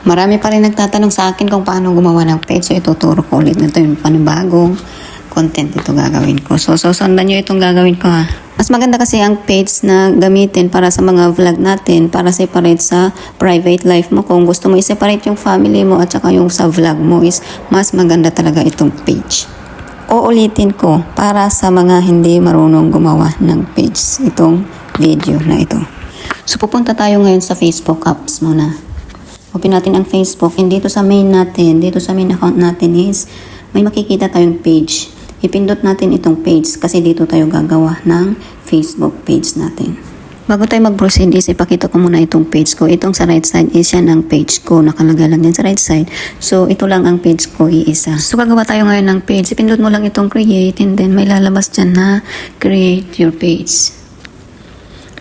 Marami pa rin nagtatanong sa akin kung paano gumawa ng page. So, ituturo ko ulit. Ito yung panibagong content ito gagawin ko. So, sundan nyo itong gagawin ko ha. Mas maganda kasi ang page na gamitin para sa mga vlog natin, para separate sa private life mo. Kung gusto mo i-separate yung family mo at saka yung sa vlog mo is mas maganda talaga itong page. Uulitin ko para sa mga hindi marunong gumawa ng page itong video na ito. So, pupunta tayo ngayon sa Facebook apps muna. Open natin ang Facebook, and dito sa main natin, dito sa main account natin is may makikita tayong page. Ipindot natin itong page kasi dito tayo gagawa ng Facebook page natin. Bago tayo mag-proceed is ipakita ko muna itong page ko. Itong sa right side is yan ang page ko. Nakalagay lang yan sa right side. So ito lang ang page ko, iisa. So gagawa tayo ngayon ng page. Ipindot mo lang itong create, and then may lalabas dyan na create your page.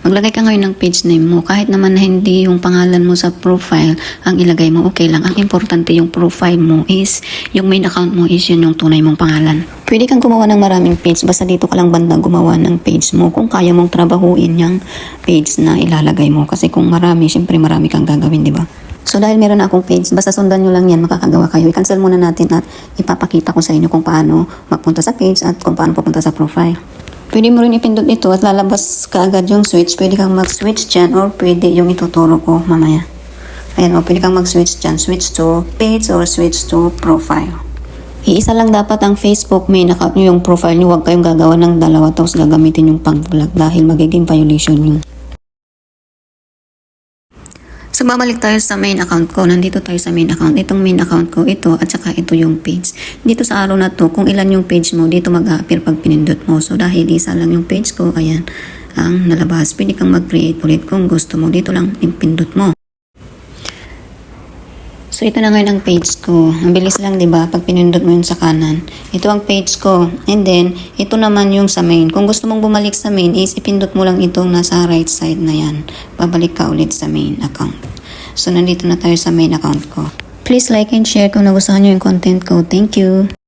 Maglagay ka ngayon ng page name mo. Kahit naman na hindi yung pangalan mo sa profile ang ilagay mo, okay lang. Ang importante yung profile mo is, yung main account mo is yun yung tunay mong pangalan. Pwede kang gumawa ng maraming page, basta dito ka lang banda gumawa ng page mo. Kung kaya mong trabahuin yung page na ilalagay mo. Kasi kung marami, syempre marami kang gagawin, di ba? So dahil meron na akong page, basta sundan nyo lang yan, makakagawa kayo. I-cancel muna natin at ipapakita ko sa inyo kung paano magpunta sa page at kung paano papunta sa profile. Pwede mo rin ipindot ito at lalabas ka agad yung switch. Pwede kang mag-switch dyan or pwede yung ituturo ko mamaya. Ayan o, pwede kang mag-switch dyan. Switch to page or switch to profile. Iisa lang dapat ang Facebook main account nyo, yung profile nyo. Huwag kayong gagawa ng dalawa tapos gagamitin yung pang-vlog dahil magiging violation yun. So, babalik tayo sa main account ko. Nandito tayo sa main account. Itong main account ko, ito, at saka ito yung page. Dito sa araw na to, kung ilan yung page mo, dito mag-a-appear pag pinindot mo. So, dahil isa lang yung page ko, ayan, ang nalabas. Pwede kang mag-create ulit kung gusto mo. Dito lang ipindot mo. So, ito na ngayon ang page ko. Mabilis lang, di ba? Pag pinindot mo yun sa kanan. Ito ang page ko. And then, ito naman yung sa main. Kung gusto mong bumalik sa main, is ipindot mo lang itong nasa right side na yan. Babalik ka ulit sa main account. So, nandito na tayo sa main account ko. Please like and share kung nagustuhan nyo yung content ko. Thank you!